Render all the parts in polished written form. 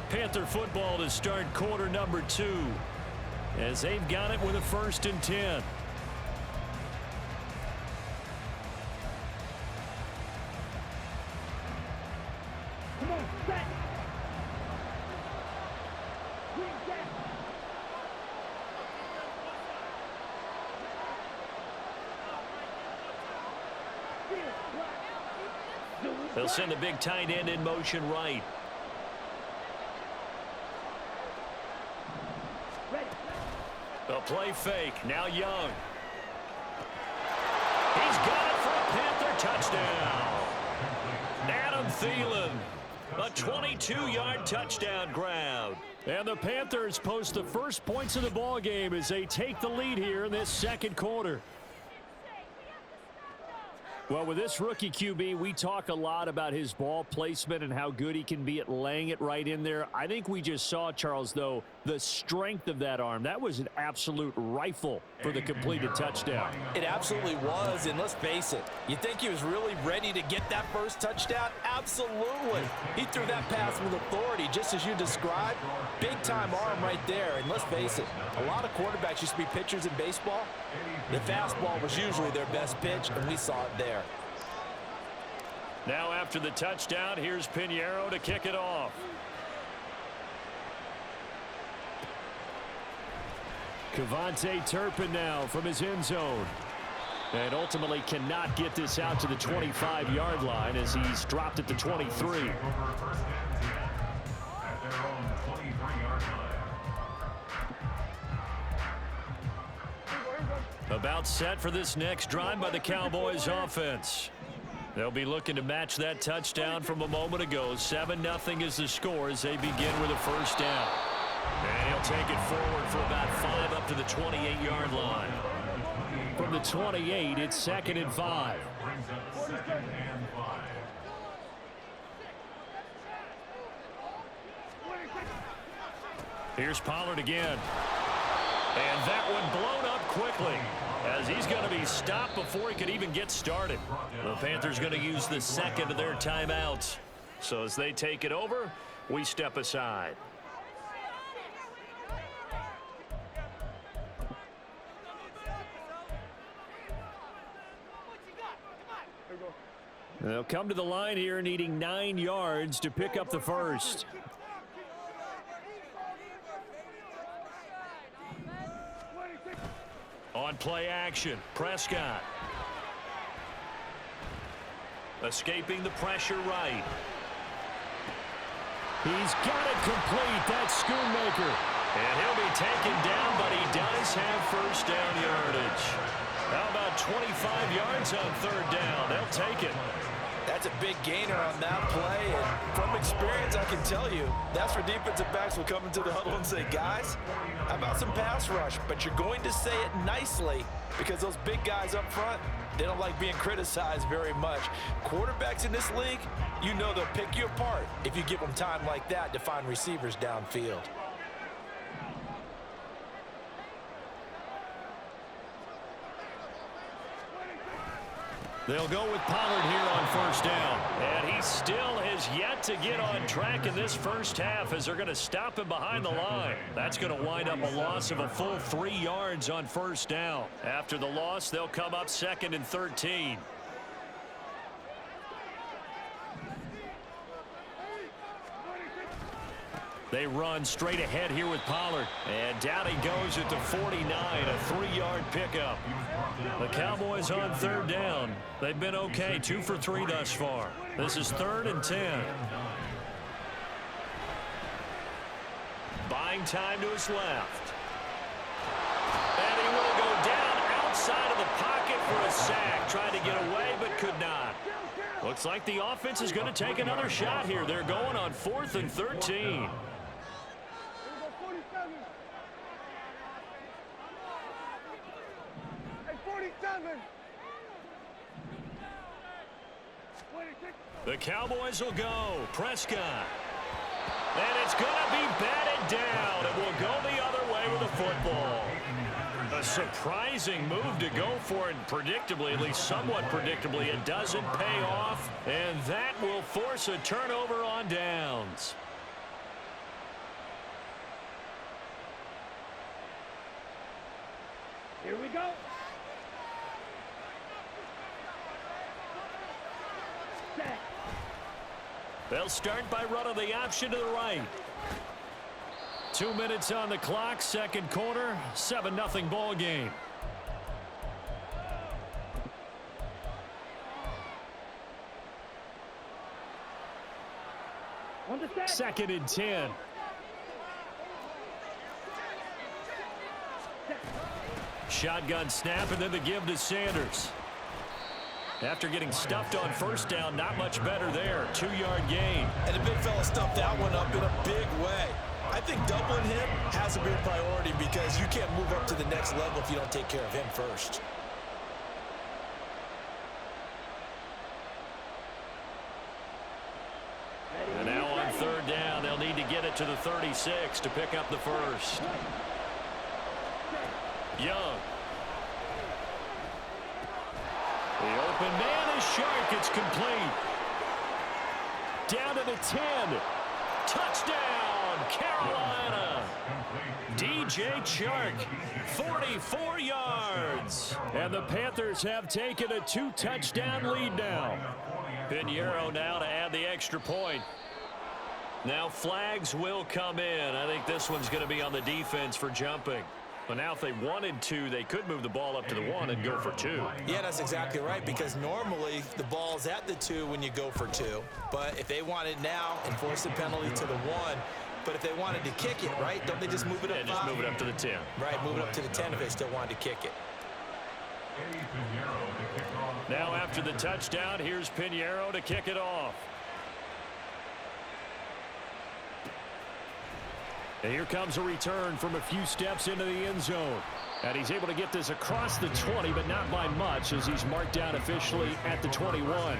Panther football to start quarter number 2 as they've got it with a 1st and 10. Come on, set. They'll send the big tight end in motion right. A play fake. Now Young. He's got it for a Panther touchdown. Adam Thielen. A 22-yard touchdown grab. And the Panthers post the first points of the ball game as they take the lead here in this second quarter. Well, with this rookie QB, we talk a lot about his ball placement and how good he can be at laying it right in there. I think we just saw, Charles, though, the strength of that arm. That was an absolute rifle for the completed touchdown. It absolutely was, and let's face it, you think he was really ready to get that first touchdown? Absolutely. He threw that pass with authority, just as you described. Big-time arm right there, and let's face it, a lot of quarterbacks used to be pitchers in baseball. The fastball was usually their best pitch, and we saw it there. Now after the touchdown, here's Pinheiro to kick it off. Kevontae Turpin now from his end zone. And ultimately cannot get this out to the 25-yard line as he's dropped at the 23. About set for this next drive by the Cowboys offense. They'll be looking to match that touchdown from a moment ago. 7-0 is the score as they begin with a first down. And he'll take it forward for about 5 up to the 28-yard line. From the 28, it's 2nd and 5. Here's Pollard again. And that one blown up quickly as he's going to be stopped before he could even get started. The Panthers going to use the second of their timeouts. So as they take it over, we step aside. They'll come to the line here needing 9 yards to pick up the first. On play action, Prescott. Escaping the pressure right. He's got it complete. That's Schoonmaker. And he'll be taken down, but he does have first down yardage. How about 25 yards on 3rd down? They'll take it. That's a big gainer on that play, and from experience, I can tell you, that's where defensive backs will come into the huddle and say, guys, how about some pass rush? But you're going to say it nicely because those big guys up front, they don't like being criticized very much. Quarterbacks in this league, you know they'll pick you apart if you give them time like that to find receivers downfield. They'll go with Pollard here on 1st down. And he still has yet to get on track in this first half as they're going to stop him behind the line. That's going to wind up a loss of a full 3 yards on 1st down. After the loss, they'll come up 2nd and 13. They run straight ahead here with Pollard. And down he goes at the 49, a 3-yard pickup. The Cowboys on 3rd down. They've been okay, 2 for 3 thus far. This is 3rd and 10. Buying time to his left. And he will go down outside of the pocket for a sack. Tried to get away, but could not. Looks like the offense is going to take another shot here. They're going on 4th and 13. The Cowboys will go. Prescott. And it's going to be batted down. It will go the other way with the football. A surprising move to go for it, predictably, at least somewhat predictably. It doesn't pay off, and that will force a turnover on downs. They'll start by running the option to the right. 2 minutes on the clock, second quarter, 7-0 ball game. Second and 10. Shotgun snap and then the give to Sanders. After getting stuffed on first down, not much better there. 2-yard gain. And the big fella stuffed that one up in a big way. I think doubling him has to be a priority because you can't move up to the next level if you don't take care of him first. And now on third down, they'll need to get it to the 36 to pick up the first. Young. The open man is Shark. It's complete. Down to the 10. Touchdown, Carolina. DJ Chark, 44 yards. And the Panthers have taken a 2-touchdown lead now. Pinheiro now to add the extra point. Now flags will come in. I think this one's going to be on the defense for jumping. But now if they wanted to, they could move the ball up to the 1 and go for 2. Yeah, that's exactly right, because normally the ball's at the 2 when you go for 2. But if they want it now, enforce the penalty to the 1. But if they wanted to kick it, right, don't they just move it up? Yeah, just move it up to the 10. Right, move it up to the 10 if they still wanted to kick it. Now after the touchdown, here's Pinheiro to kick it off. And here comes a return from a few steps into the end zone. And he's able to get this across the 20, but not by much, as he's marked down officially at the 21.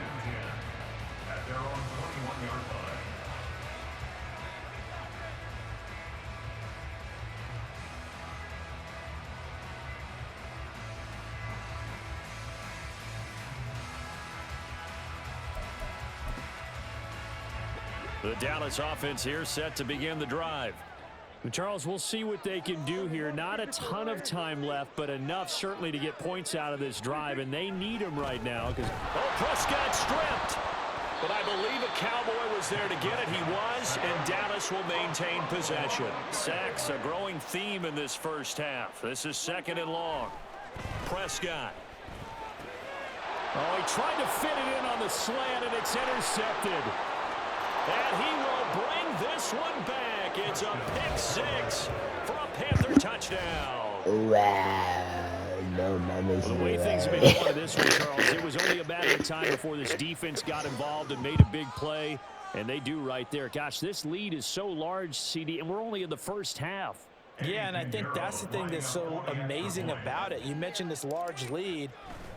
The Dallas offense here set to begin the drive. Charles, we'll see what they can do here. Not a ton of time left, but enough certainly to get points out of this drive, and they need them right now. Prescott stripped, but I believe a Cowboy was there to get it. He was, and Dallas will maintain possession. Sacks, a growing theme in this first half. This is second and long. Prescott. Oh, he tried to fit it in on the slant, and it's intercepted. And he will bring this one back. It's a pick 6 for a Panther touchdown. Wow. No, well, the way things have been going this week, Charles, it was only a matter of time before this defense got involved and made a big play. And they do right there. Gosh, this lead is so large, CD, and we're only in the first half. Yeah, and I think that's the thing that's so amazing about it. You mentioned this large lead.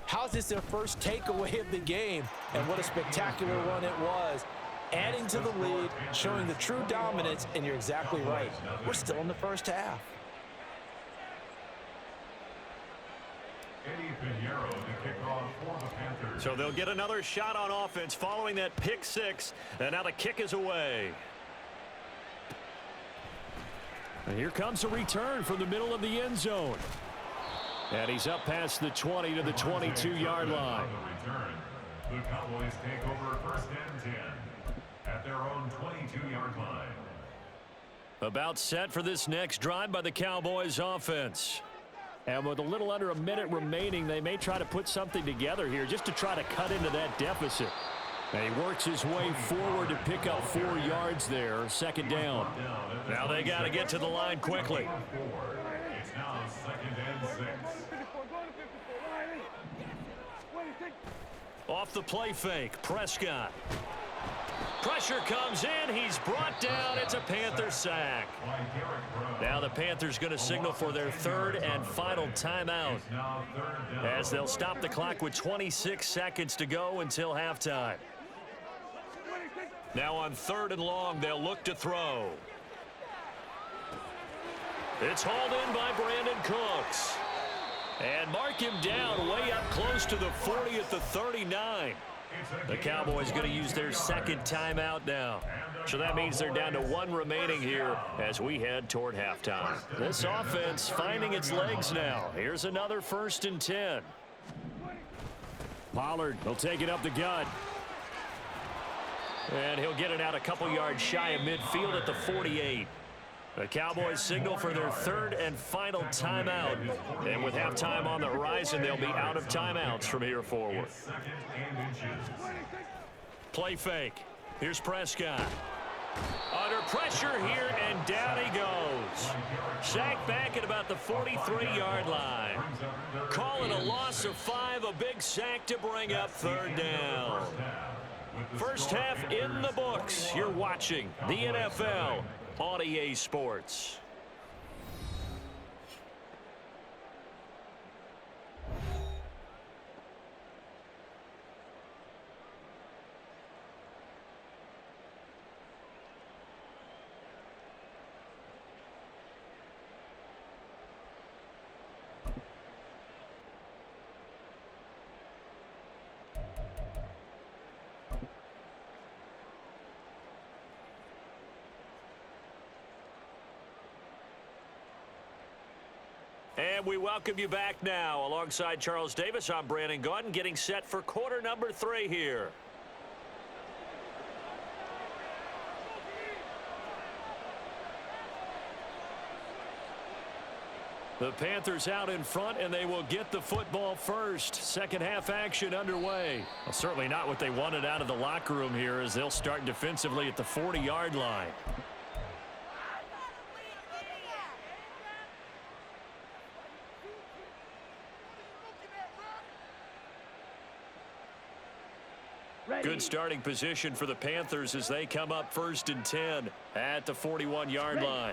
How's this their first takeaway of the game? And what a spectacular one it was. Adding to the lead, showing the true dominance, and you're exactly right. We're still in the first half. So they'll get another shot on offense following that pick 6, and now the kick is away. And here comes a return from the middle of the end zone. And he's up past the 20 to the 22-yard line. The Cowboys take over first and 10. At their own 22-yard line. About set for this next drive by the Cowboys offense. And with a little under a minute remaining, they may try to put something together here just to try to cut into that deficit. And he works his way forward to pick up 4 yards there, second down. Now they got to get to the line quickly. It's now second and 6. Off the play fake, Prescott. Pressure comes in. He's brought down. It's a Panther sack. Now the Panthers going to signal for their third and final timeout, as they'll stop the clock with 26 seconds to go until halftime. Now on third and long, they'll look to throw. It's hauled in by Brandon Cooks. And mark him down way up close to the 40 at the 39. The Cowboys going to use their second timeout now. So that means they're down to 1 remaining here as we head toward halftime. This offense finding its legs now. Here's another first and 10. Pollard will take it up the gut. And he'll get it out a couple yards shy of midfield at the 48. The Cowboys signal for their third and final timeout. And with halftime on the horizon, they'll be out of timeouts from here forward. Play fake. Here's Prescott. Under pressure here, and down he goes. Sacked back at about the 43-yard line. Call it a loss of 5, a big sack to bring up third down. First half in the books. You're watching the NFL on EA Sports. And we welcome you back now. Alongside Charles Davis, I'm Brandon Gaudin, getting set for quarter number 3 here. The Panthers out in front, and they will get the football first. Second half action underway. Well, certainly not what they wanted out of the locker room here, as they'll start defensively at the 40-yard line. Good starting position for the Panthers as they come up 1st and 10 at the 41-yard line.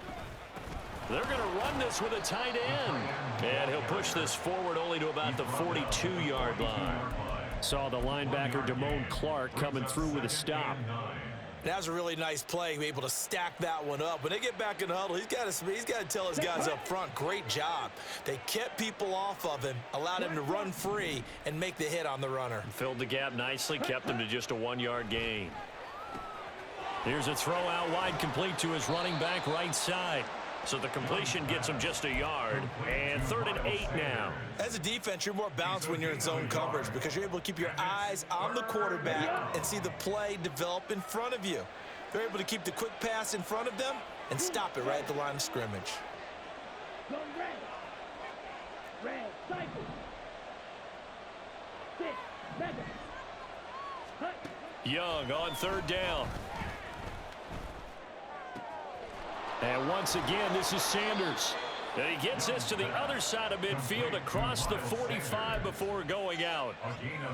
They're going to run this with a tight end. And he'll push this forward only to about the 42-yard line. Saw the linebacker Damone Clark coming through with a stop. That was a really nice play, able to stack that one up. When they get back in the huddle, he's got to tell his guys up front, great job. They kept people off of him, allowed him to run free, and make the hit on the runner. Filled the gap nicely, kept him to just a 1-yard gain. Here's a throw out wide, complete to his running back right side. So the completion gets him just a yard. And 3rd and 8 now. As a defense, you're more balanced when you're in zone coverage because you're able to keep your eyes on the quarterback and see the play develop in front of you. They're able to keep the quick pass in front of them and stop it right at the line of scrimmage. Red, cycle. 6, 7. Cut. Young on 3rd down. And once again, this is Sanders. And he gets this to the other side of midfield across the 45 before going out.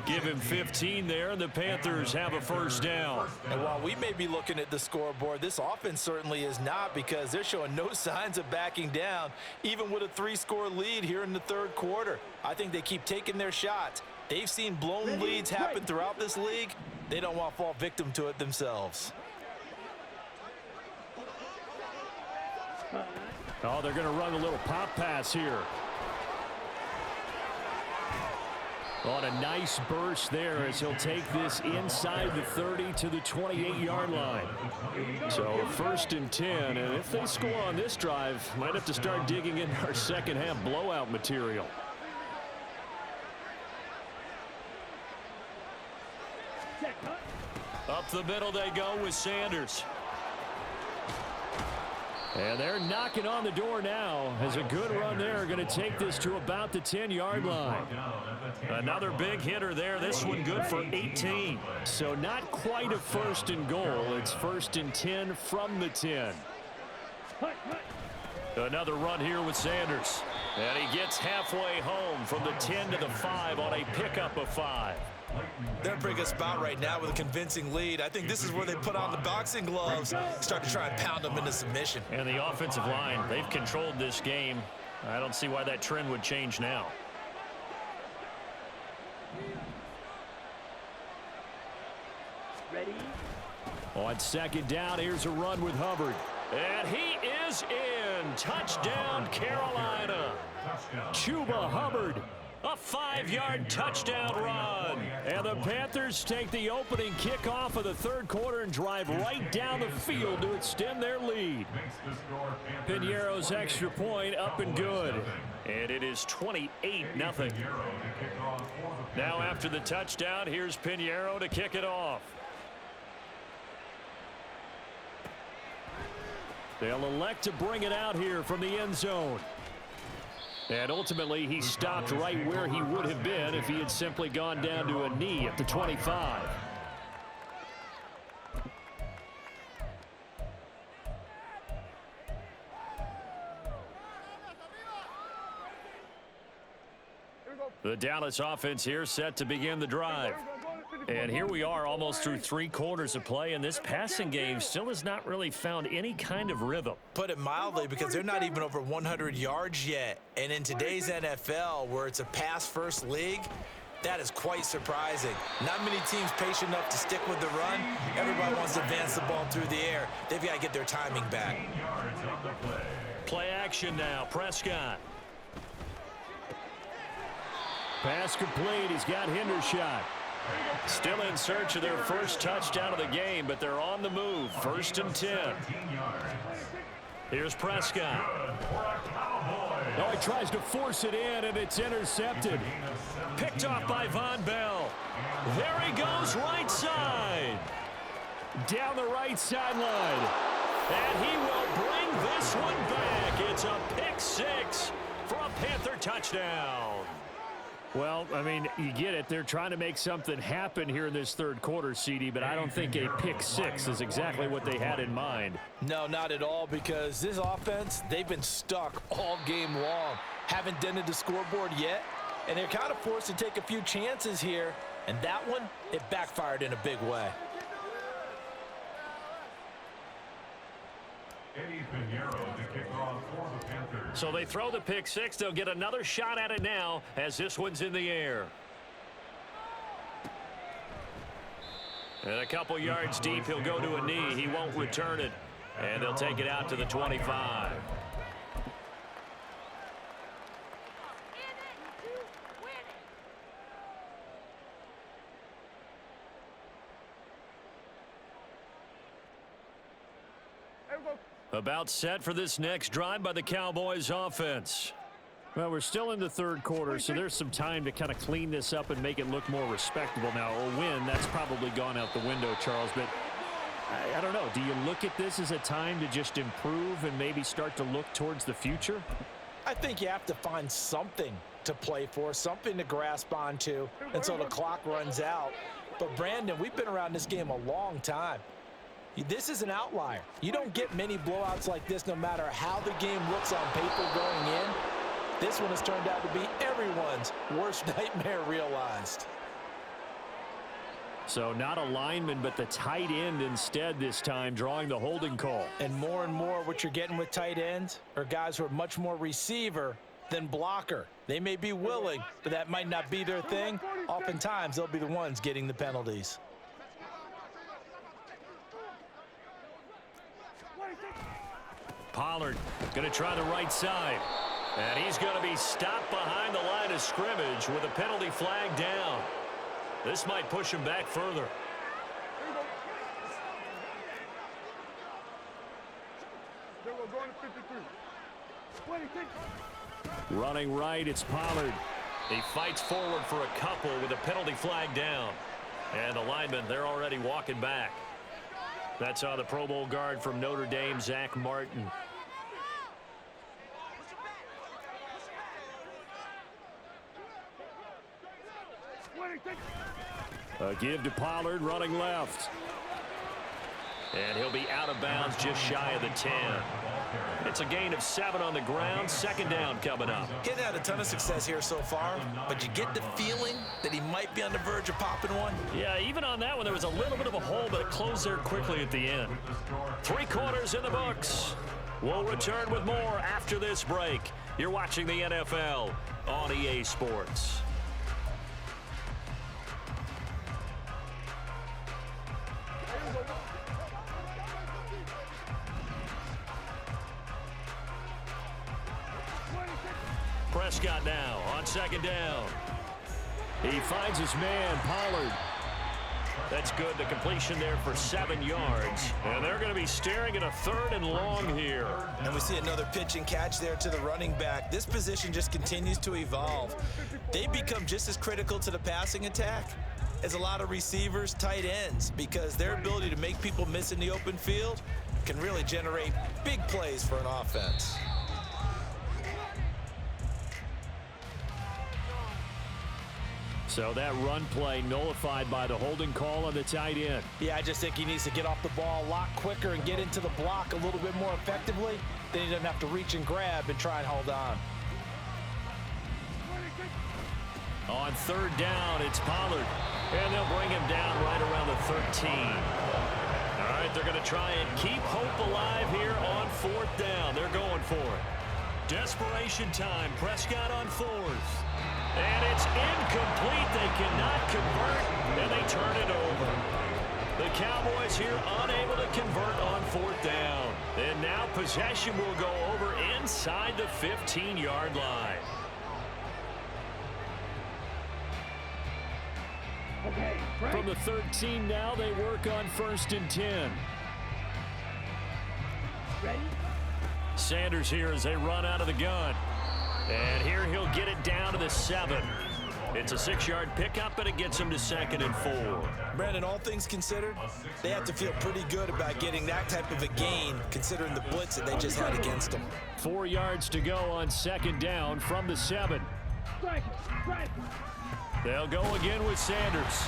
Give him 15 there, and the Panthers have a first down. And while we may be looking at the scoreboard, this offense certainly is not, because they're showing no signs of backing down, even with a 3-score lead here in the 3rd quarter. I think they keep taking their shots. They've seen blown leads happen throughout this league. They don't want to fall victim to it themselves. Oh, they're going to run a little pop pass here. On a nice burst there as he'll take this inside the 30 to the 28-yard line. So 1st and 10, and if they score on this drive, might have to start digging in our second half blowout material. Up the middle they go with Sanders. And they're knocking on the door now as a good run there. Going to take this to about the 10-yard line. Another big hitter there. This one good for 18. So not quite a 1st and goal. It's 1st and 10 from the 10. Another run here with Sanders. And he gets halfway home from the 10 to the 5 on a pickup of 5. They're in a pretty good spot right now with a convincing lead. I think this is where they put on the boxing gloves, start to try and pound them into submission. And the offensive line, they've controlled this game. I don't see why that trend would change now. Ready? On 2nd down, here's a run with Hubbard. And he is in. Touchdown, Carolina. Chuba Hubbard. A 5-yard touchdown run. And the Panthers take the opening kickoff of the 3rd quarter and drive right down the field to extend their lead. Piñeiro's extra point up and good. And it is 28-0. Now after the touchdown, here's Piñeiro to kick it off. They'll elect to bring it out here from the end zone. And ultimately, he stopped right where he would have been if he had simply gone down to a knee at the 25. The Dallas offense here set to begin the drive. And here we are almost through 3 quarters of play, and this passing game still has not really found any kind of rhythm. Put it mildly, because they're not even over 100 yards yet. And in today's NFL, where it's a pass-first league, that is quite surprising. Not many teams patient enough to stick with the run. Everybody wants to advance the ball through the air. They've got to get their timing back. Play action now, Prescott. Pass complete. He's got Hendershot. Still in search of their first touchdown of the game, but they're on the move. 1st and 10. Here's Prescott. Oh, he tries to force it in, and it's intercepted. Picked off by Von Bell. There he goes, right side. Down the right sideline. And he will bring this one back. It's a pick 6 for a Panther touchdown. Well, I mean, you get it. They're trying to make something happen here in this 3rd quarter, CD, but I don't think a pick 6 is exactly what they had in mind. No, not at all, because this offense, they've been stuck all game long. Haven't dented the scoreboard yet, and they're kind of forced to take a few chances here, and that one, it backfired in a big way. So they throw the pick 6. They'll get another shot at it now as this one's in the air. And a couple yards deep, he'll go to a knee. He won't return it. And they'll take it out to the 25. About set for this next drive by the Cowboys offense. Well, we're still in the 3rd quarter, so there's some time to kind of clean this up and make it look more respectable now. A win, that's probably gone out the window, Charles, but I don't know. Do you look at this as a time to just improve and maybe start to look towards the future? I think you have to find something to play for, something to grasp onto until the clock runs out. But, Brandon, we've been around this game a long time. This is an outlier. You don't get many blowouts like this no matter how the game looks on paper going in. This one has turned out to be everyone's worst nightmare realized. So not a lineman, but the tight end instead this time, drawing the holding call. And more what you're getting with tight ends are guys who are much more receiver than blocker. They may be willing, but that might not be their thing. Oftentimes, they'll be the ones getting the penalties. Pollard going to try the right side. And he's going to be stopped behind the line of scrimmage with a penalty flag down. This might push him back further. Running right, it's Pollard. He fights forward for a couple with a penalty flag down. And the linemen, they're already walking back. That's on the Pro Bowl guard from Notre Dame, Zach Martin. A give to Pollard, running left. And he'll be out of bounds just shy of the 10. It's a gain of 7 on the ground. 2nd down coming up. Getting had a ton of success here so far, but you get the feeling that he might be on the verge of popping one. Yeah, even on that one, there was a little bit of a hole, but it closed there quickly at the end. 3 quarters in the books. We'll return with more after this break. You're watching the NFL on EA Sports. Prescott now on 2nd down. He finds his man, Pollard. That's good. The completion there for 7 yards. And they're going to be staring at a 3rd and long here. And we see another pitch and catch there to the running back. This position just continues to evolve. They become just as critical to the passing attack as a lot of receivers, tight ends, because their ability to make people miss in the open field, can really generate big plays for an offense. So that run play nullified by the holding call on the tight end. Yeah, I just think he needs to get off the ball a lot quicker and get into the block a little bit more effectively. Then he doesn't have to reach and grab and try and hold on. On third down, it's Pollard. And they'll bring him down right around the 13. All right, they're going to try and keep hope alive here on fourth down. They're going for it. Desperation time. Prescott on fourth. And it's incomplete. They cannot convert, and they turn it over. The Cowboys here unable to convert on fourth down. And now possession will go over inside the 15-yard line. Okay, From the 13 now, they work on 1st and 10. ready? Sanders here as they run out of the gun. And here he'll get it down to the 7. It's a 6-yard pickup, and it gets him to 2nd and 4. Brandon, all things considered, they have to feel pretty good about getting that type of a gain, considering the blitz that they just had against them. 4 yards to go on 2nd down from the 7. Strike, strike. They'll go again with Sanders.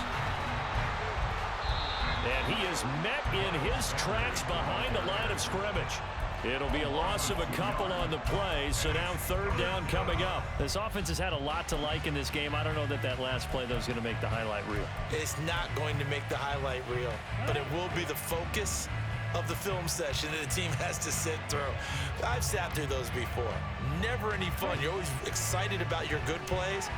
And he is met in his tracks behind the line of scrimmage. It'll be a loss of a couple on the play, so now 3rd down coming up. This offense has had a lot to like in this game. I don't know that that last play, though, is going to make the highlight reel. It's not going to make the highlight reel, but it will be the focus of the film session that the team has to sit through. I've sat through those before. Never any fun. You're always excited about your good plays.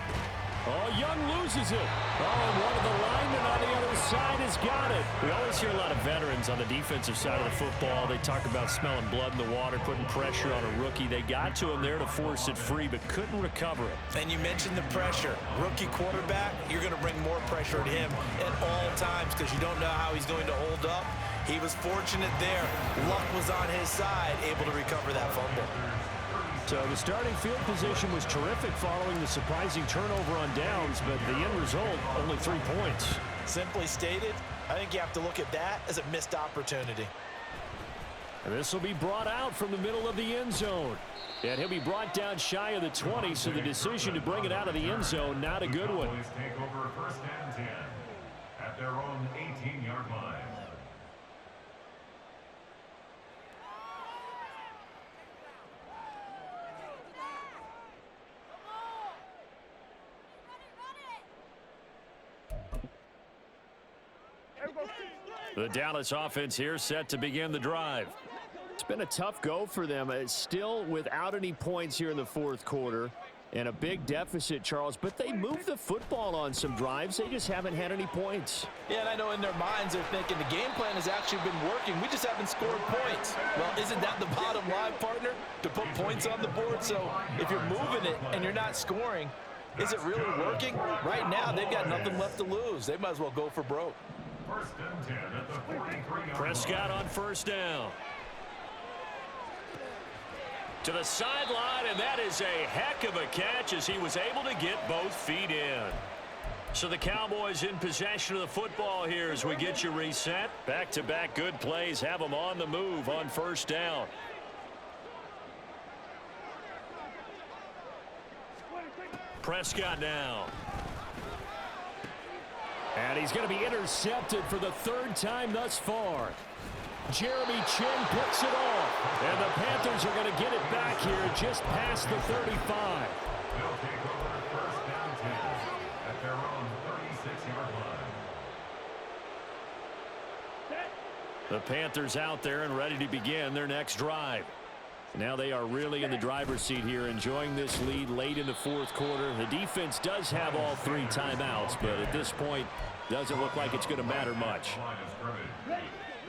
Oh, Young loses it. Oh, and one of the linemen on the other side has got it. We always hear a lot of veterans on the defensive side of the football. They talk about smelling blood in the water, putting pressure on a rookie. They got to him there to force it free, but couldn't recover it. And you mentioned the pressure. Rookie quarterback, you're going to bring more pressure at him at all times because you don't know how he's going to hold up. He was fortunate there. Luck was on his side, able to recover that fumble. So the starting field position was terrific following the surprising turnover on downs, but the end result, only 3 points. Simply stated, I think you have to look at that as a missed opportunity. And this will be brought out from the middle of the end zone. And he'll be brought down shy of the 20, so the decision to bring it out of the end zone, not a good one. Cowboys take over 1st and 10 at their own 18-yard line. The Dallas offense here set to begin the drive. It's been a tough go for them. It's still without any points here in the 4th quarter and a big deficit, Charles, but they moved the football on some drives. They just haven't had any points. Yeah, and I know in their minds they're thinking the game plan has actually been working. We just haven't scored points. Well, isn't that the bottom line, partner? To put points on the board? So if you're moving it and you're not scoring, is it really working? Right now, they've got nothing left to lose. They might as well go for broke. 1st and 10 at the 43-yard Prescott line. on 1st down. To the sideline, and that is a heck of a catch as he was able to get both feet in. So the Cowboys in possession of the football here as we get you reset. Back-to-back good plays have them on the move on 1st down. Prescott now. And he's going to be intercepted for the 3rd time thus far. Jeremy Chin picks it off. And the Panthers are going to get it back here just past the 35. They'll take over 1st and 10 at their own 36-yard line. The Panthers out there and ready to begin their next drive. Now they are really in the driver's seat here, enjoying this lead late in the 4th quarter. The defense does have all 3 timeouts, but at this point, doesn't look like it's going to matter much.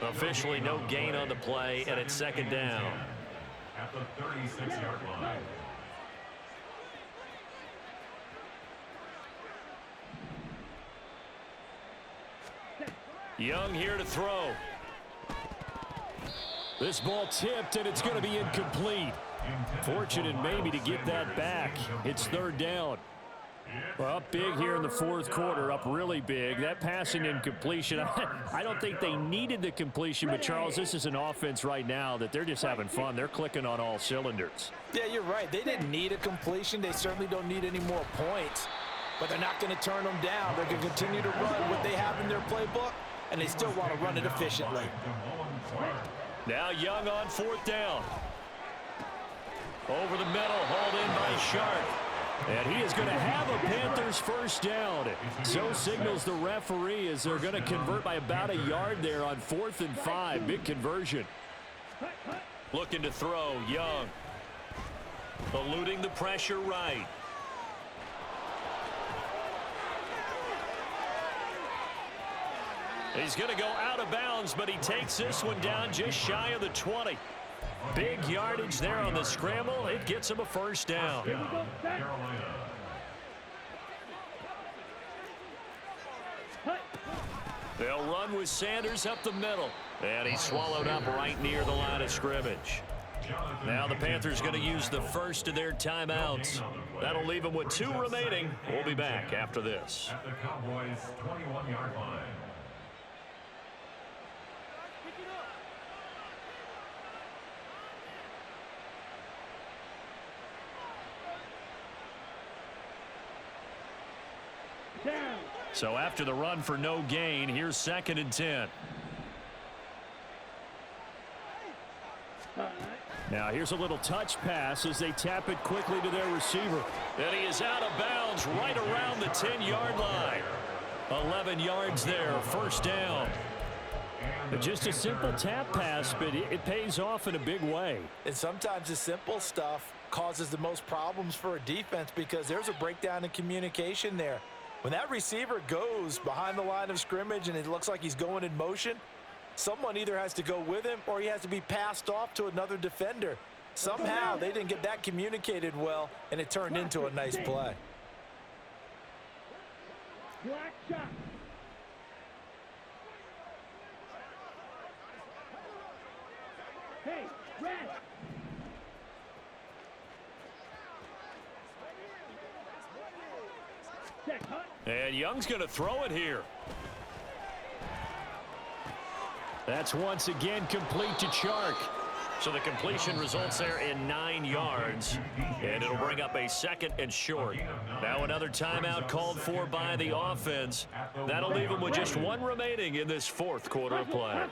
Officially no gain on the play, and it's 2nd down. At the 36-yard line. Young here to throw. This ball tipped, and it's going to be incomplete. Fortunate maybe to get that back. It's 3rd down. Well, up big here in the fourth quarter, up really big. That passing incompletion, I don't think they needed the completion, but Charles, this is an offense right now that they're just having fun. They're clicking on all cylinders. Yeah, you're right. They didn't need a completion. They certainly don't need any more points, but they're not going to turn them down. They're going to continue to run what they have in their playbook, and they still want to run it efficiently. Now Young on fourth down. Over the middle, hauled in by Sharp. And he is going to have a Panthers first down. So signals the referee as they're going to convert by about a yard there on 4th and 5. Big conversion. Looking to throw, Young. Eluding the pressure right. He's going to go out of bounds, but he takes this one down just shy of the 20. Big yardage there on the scramble. It gets him a first down. They'll run with Sanders up the middle. And he's swallowed up right near the line of scrimmage. Now the Panthers going to use the first of their timeouts. That'll leave them with 2 remaining. We'll be back after this. At the Cowboys' 21-yard line. So after the run for no gain, here's 2nd and 10. Now here's a little touch pass as they tap it quickly to their receiver. And he is out of bounds right around the 10-yard line. 11 yards there, first down. But just a simple tap pass, but it pays off in a big way. And sometimes the simple stuff causes the most problems for a defense because there's a breakdown in communication there. When that receiver goes behind the line of scrimmage and it looks like he's going in motion, someone either has to go with him or he has to be passed off to another defender. Somehow they didn't get that communicated well, and it turned into a nice play. Black shot. Hey, red. And Young's going to throw it here. That's once again complete to Chark. So the completion results there in 9 yards. And it'll bring up a 2nd and short. Now another timeout called for by the offense. That'll leave them with just 1 remaining in this 4th quarter of play.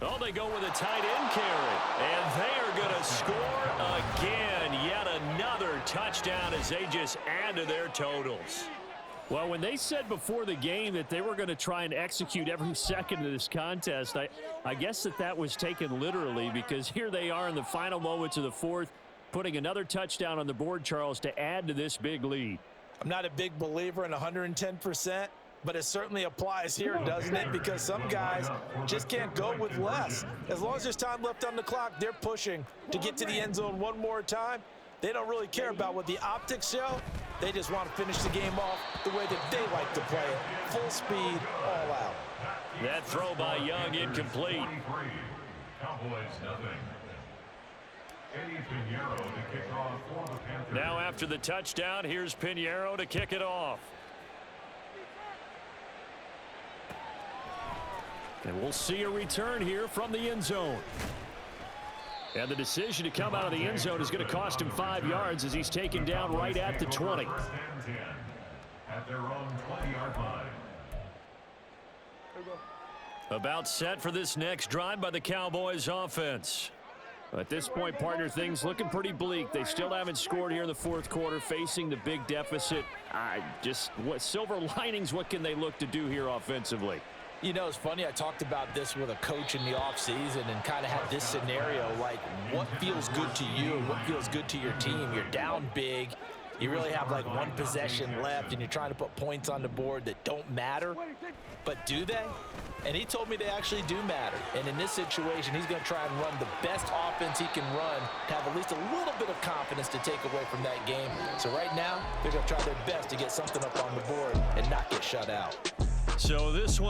Oh, they go with a tight end carry. And they are going to score again. Yet another touchdown as they just add to their totals. Well, when they said before the game that they were going to try and execute every second of this contest, I guess that was taken literally, because here they are in the final moments of the 4th, putting another touchdown on the board, Charles, to add to this big lead. I'm not a big believer in 110%. But it certainly applies here, doesn't it? Because some guys just can't go with less. As long as there's time left on the clock, they're pushing to get to the end zone one more time. They don't really care about what the optics show. They just want to finish the game off the way that they like to play it. Full speed, all out. That throw by Young incomplete. Cowboys nothing. Eddie Pinheiro to kick off for the Panthers. Now after the touchdown, here's Pinheiro to kick it off. And we'll see a return here from the end zone. And the decision to come out of the end zone is going to cost him 5 yards as he's taken down right at the 20. First and 10 at their own 20-yard line. About set for this next drive by the Cowboys offense. At this point, partner, things looking pretty bleak. They still haven't scored here in the 4th quarter, facing the big deficit. What silver linings, what can they look to do here offensively? You know, it's funny, I talked about this with a coach in the offseason and kind of had this scenario, like what feels good to you and what feels good to your team. You're down big. You really have like 1 possession left and you're trying to put points on the board that don't matter. But do they? And he told me they actually do matter. And in this situation, he's going to try and run the best offense he can run to have at least a little bit of confidence to take away from that game. So right now, they're going to try their best to get something up on the board and not get shut out. So this one